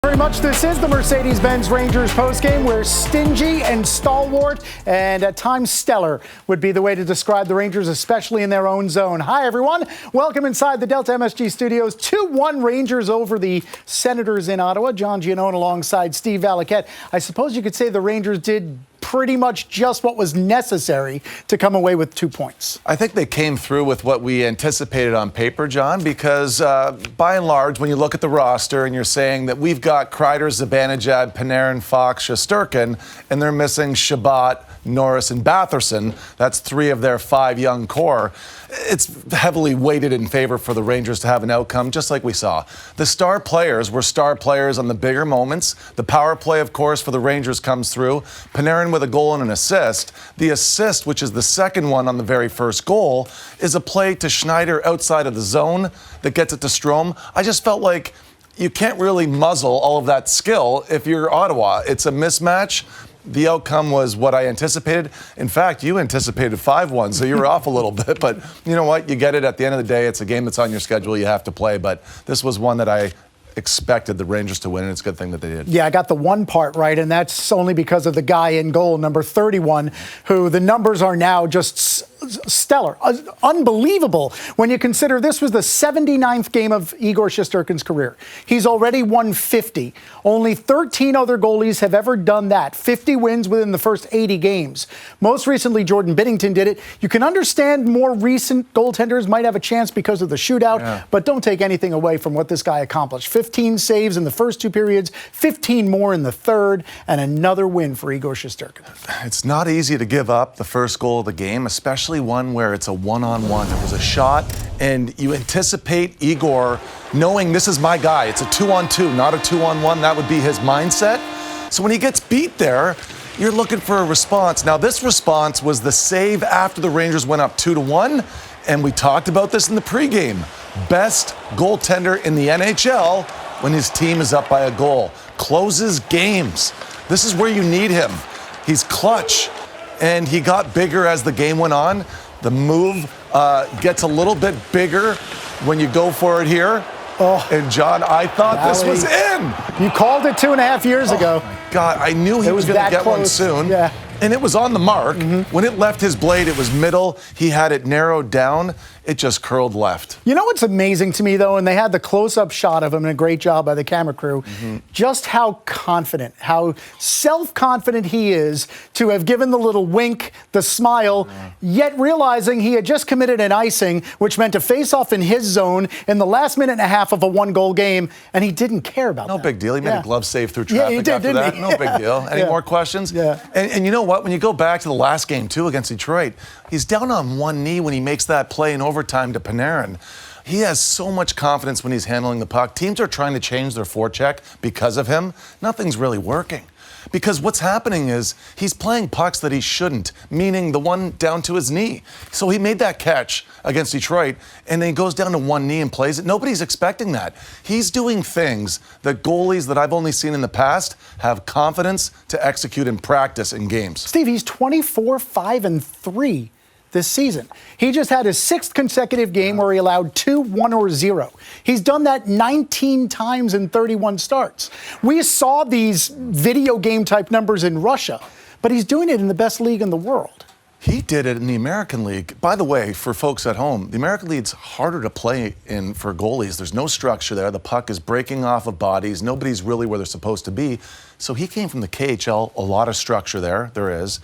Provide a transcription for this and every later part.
very much. This is the Mercedes-Benz Rangers postgame, where stingy and stalwart and at times stellar would be the way to describe the Rangers, especially in their own zone. Hi, everyone. Welcome inside the Delta MSG studios. 2-1 Rangers over the Senators in Ottawa. John Giannone alongside Steve Valiquette. I suppose you could say the Rangers did pretty much just what was necessary to come away with 2 points. I think they came through with what we anticipated on paper, John, because by and large, when you look at the roster and you're saying that we've got Kreider, Zibanejad, Panarin, Fox, Shesterkin, and they're missing Shabbat, Norris, and Batherson, that's 3 of their 5 young core. It's heavily weighted in favor for the Rangers to have an outcome, just like we saw. The star players were star players on the bigger moments. The power play, of course, for the Rangers comes through. Panarin with a goal and an assist. The assist, which is the second one on the very first goal, is a play to Schneider outside of the zone that gets it to Strome. I just felt like you can't really muzzle all of that skill if you're Ottawa. It's a mismatch. The outcome was what I anticipated. In fact, you anticipated 5-1, so you were off a little bit. But you know what? You get it. At the end of the day, it's a game that's on your schedule. You have to play. But this was one that I expected the Rangers to win, and it's a good thing that they did. Yeah, I got the one part right, and that's only because of the guy in goal, number 31, who the numbers are now just stellar, unbelievable when you consider this was the 79th game of Igor Shesterkin's career. He's already won 50. Only 13 other goalies have ever done that. 50 wins within the first 80 games. Most recently, Jordan Binnington did it. You can understand more recent goaltenders might have a chance because of the shootout, but don't take anything away from what this guy accomplished. 15 saves in the first 2 periods, 15 more in the third, and another win for Igor Shesterkin. It's not easy to give up the first goal of the game, especially one where it's a one-on-one. It was a shot, and you anticipate Igor knowing this is my guy. It's a 2-on-2, not a 2-on-1. That would be his mindset. So when he gets beat there, you're looking for a response. Now, this response was the save after the Rangers went up 2-1, and we talked about this in the pregame. Best goaltender in the NHL when his team is up by a goal. Closes games. This is where you need him. He's clutch. And he got bigger as the game went on. The move gets a little bit bigger when you go for it here. Oh, and John, I thought this was in. You called it 2.5 years ago. My God, I knew he was going to get one soon. Yeah. And it was on the mark. When it left his blade, it was middle. He had it narrowed down. It just curled left. You know what's amazing to me, though, and they had the close-up shot of him, and a great job by the camera crew, just how confident, how self-confident he is to have given the little wink, the smile, yet realizing he had just committed an icing, which meant a face-off in his zone in the last minute and a half of a 1-goal game, and he didn't care about that. No big deal. He made a glove save through traffic he did, after that. No big deal. Any more questions? Yeah. And you know what? When you go back to the last game, too, against Detroit, he's down on one knee when he makes that play in overtime to Panarin. He has so much confidence when he's handling the puck. Teams are trying to change their forecheck because of him. Nothing's really working. Because what's happening is he's playing pucks that he shouldn't, meaning the one down to his knee. So he made that catch against Detroit, and then he goes down to one knee and plays it. Nobody's expecting that. He's doing things that goalies that I've only seen in the past have confidence to execute in practice in games. Steve, he's 24-5-3 this season. He just had his 6th consecutive game where he allowed 2, 1, or 0. He's done that 19 times in 31 starts. We saw these video game type numbers in Russia, but he's doing it in the best league in the world. He did it in the American League. By the way, for folks at home, the American League's harder to play in for goalies. There's no structure there. The puck is breaking off of bodies. Nobody's really where they're supposed to be. So he came from the KHL, a lot of structure there is,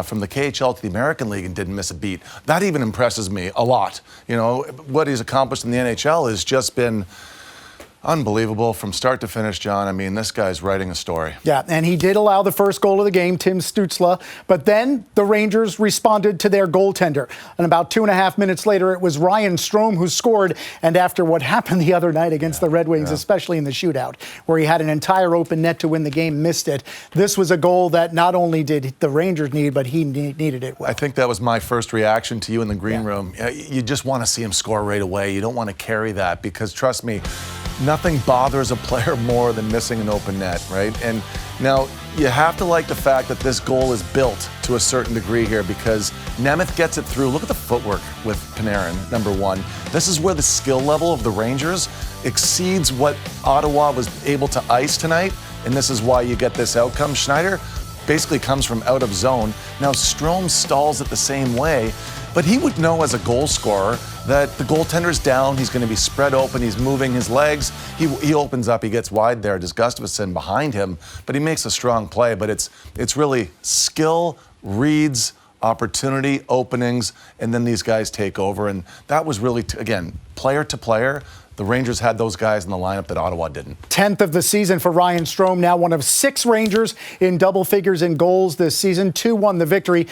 from the KHL to the American League and didn't miss a beat. That even impresses me a lot. You know, what he's accomplished in the NHL has just been unbelievable from start to finish, John. I mean, this guy's writing a story. Yeah, and he did allow the first goal of the game, Tim Stutzle, but then the Rangers responded to their goaltender. And about 2.5 minutes later, it was Ryan Strome who scored. And after what happened the other night against the Red Wings, especially in the shootout, where he had an entire open net to win the game, missed it, this was a goal that not only did the Rangers need, but he needed it well. I think that was my first reaction to you in the green room. You just want to see him score right away. You don't want to carry that because, trust me, nothing bothers a player more than missing an open net, right? And now you have to like the fact that this goal is built to a certain degree here because Nemeth gets it through. Look at the footwork with Panarin, number one. This is where the skill level of the Rangers exceeds what Ottawa was able to ice tonight, and this is why you get this outcome. Schneider basically comes from out of zone. Now Strome stalls it the same way, but he would know as a goal scorer that the goaltender's down, he's going to be spread open, he's moving his legs, he opens up, he gets wide there, does Gustafsson behind him, but he makes a strong play. But it's really skill, reads, opportunity, openings, and then these guys take over. And that was really, again, player to player. The Rangers had those guys in the lineup that Ottawa didn't. 10th of the season for Ryan Strome, now one of 6 Rangers in double figures in goals this season. 2 won the victory.